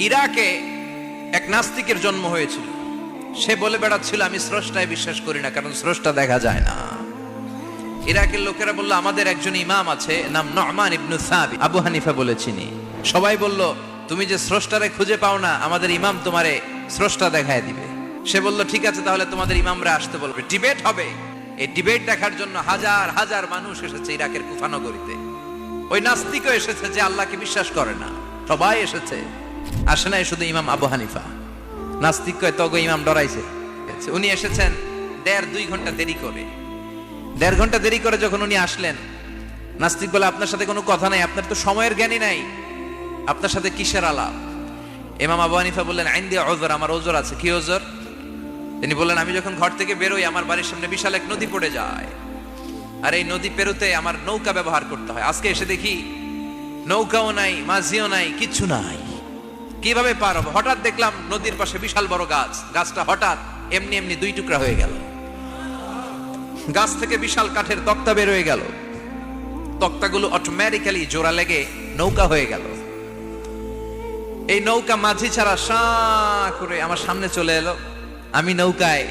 ইরাকে এক নাস্তিকের জন্ম হয়েছিল। সে বলে বেড়াচ্ছিল আমি স্রষ্টায় বিশ্বাস করি না, কারণ স্রষ্টা দেখা যায় না। ইরাকের লোকেরা বলল আমাদের একজন ইমাম আছে, নাম নুমান ইবনে সাবিত, আবু হানিফা বলে চিনি। সবাই বলল তুমি যে স্রষ্টারে খুঁজে পাও না, আমাদের ইমাম তোমারে স্রষ্টা দেখায় দিবে। সে বলল ঠিক আছে, তাহলে তোমাদের ইমামরা আসতে বলবে, ডিবেট হবে। এই ডিবেট দেখার জন্য হাজার হাজার মানুষ এসেছে ইরাকের কুফা নগরীতে। ওই নাস্তিকও এসেছে যে আল্লাহকে বিশ্বাস করে না, সবাই এসেছে। আসে নাই শুধু ইমাম আবু হানিফা। নাস্তিক কয় তগো ইমাম ডরাইছে। উনি এসেছেন 1.5-2 ঘন্টা দেরি করে। 1.5 ঘন্টা দেরি করে যখন উনি আসলেন, নাস্তিক বলে আপনার সাথে কোনো কথা নাই, আপনার তো সময়ের জ্ঞানই নাই, আপনার সাথে কিসের আলাপ? ইমাম আবু হানিফা বললেন আইন দিয়ে ওজর, আমার ওজর আছে। কি ওজর? তিনি বললেন আমি যখন ঘর থেকে বেরোই আমার বাড়ির সামনে বিশাল এক নদী পড়ে যায়, আর এই নদী পেরোতে আমার নৌকা ব্যবহার করতে হয়। আজকে এসে দেখি নৌকাও নাই, মাঝিও নাই, কিচ্ছু নাই, কিভাবে পার হবো? হঠাৎ দেখলাম নদীর পাশে বিশাল বড় গাছ, গাছটা হঠাৎ এমনি এমনি 2 টুকরা হয়ে গেল। গাছ থেকে বিশাল কাঠের তক্তা বের হয়ে গেল, তক্তাগুলো অটোমেটিক্যালি জোড়া লেগে নৌকা হয়ে গেল। এই নৌকা মাঝি ছাড়া সাঁ করে আমার সামনে চলে এলো। আমি নৌকায়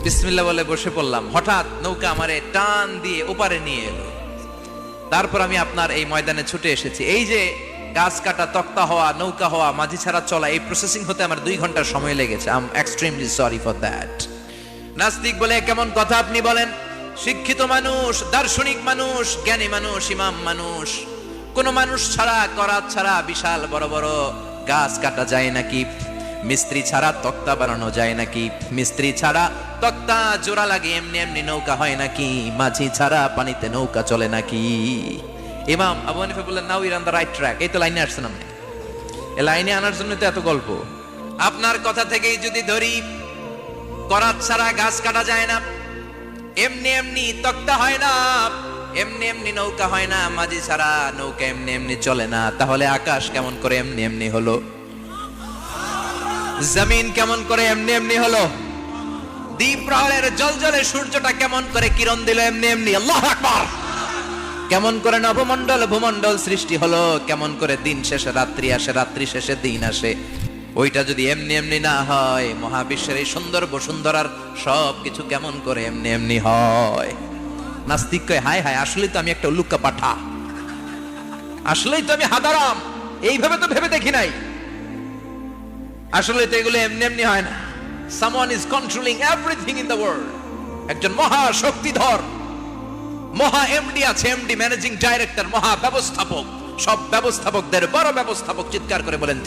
বিসমিল্লাহ বলে বসে পড়লাম। হঠাৎ নৌকা আমারে টান দিয়ে ওপারে নিয়ে এলো। তারপর আমি আপনার এই ময়দানে ছুটে এসেছি। এই যে গাছ কাটা, তক্তা হওয়া, নৌকা হওয়া, মাঝি ছাড়া চলা, এই প্রসেসিং হতে আমার 2 ঘন্টার সময় লেগেছে। I am extremely sorry for that. নাস্তিক বলে কেমন কথা আপনি বলেন? শিক্ষিত মানুষ, দার্শনিক মানুষ, জ্ঞানী মানুষ, ইমাম মানুষ, কোন মানুষ ছাড়া, করাত ছাড়া বিশাল বড় বড় গাছ কাটা যায় নাকি? মিস্ত্রি ছাড়া তক্তা বানানো যায় নাকি? মিস্ত্রি ছাড়া তক্তা জোড়া লাগে এমনি এমনি নৌকা হয় নাকি? মাঝি ছাড়া পানিতে নৌকা চলে নাকি? ইমাম আবু হানিফা বললেন now you're on the right track. এই তো লাইনে আসছেন আপনি, এই লাইনে আনার জন্য তো এত গল্প। আপনার কথা থেকেই যদি ধরি, করাত ছাড়া গাছ কাটা যায় না, এমনি এমনি তক্তা হয় না, এমনি এমনি নৌকা হয় না, মাঝি ছাড়া নৌকা এমনি এমনি চলে না, তাহলে আকাশ কেমন করে এমনি এমনি হলো? জমিন কেমন করে এমনি এমনি হলো? দ্বীপ প্রহরের জলজলে সূর্যটা কেমন করে কিরণ দিল এমনি এমনি? আল্লাহু আকবার! কেমন করে নবমণ্ডল ভূমণ্ডল সৃষ্টি হলো? কেমন করে দিন শেষে রাত্রি আসে, রাত্রি শেষে দিন আসে? ওইটা যদি এমনি এমনি না হয়, মহাবিশ্বের এই সুন্দর বসুন্ধরার সবকিছু কেমন করে এমনি এমনি হয়? নাস্তিক কয় হায় হায়, আসলেই তো আমি একটা উল্লুক্কা পাঠা, আসলেই তো আমি হাদারাম, এইভাবে তো ভেবে দেখি নাই। আসলে তো এগুলো এমনি এমনি হয় না। Someone is controlling everything in the world. একজন মহা শক্তিধর, মহা এমডি আছে, এমডি ম্যানেজিং ডাইরেক্টর, মহা ব্যবস্থাপক, সব ব্যবস্থাপকদের বড় ব্যবস্থাপক। চিৎকার করে বলেন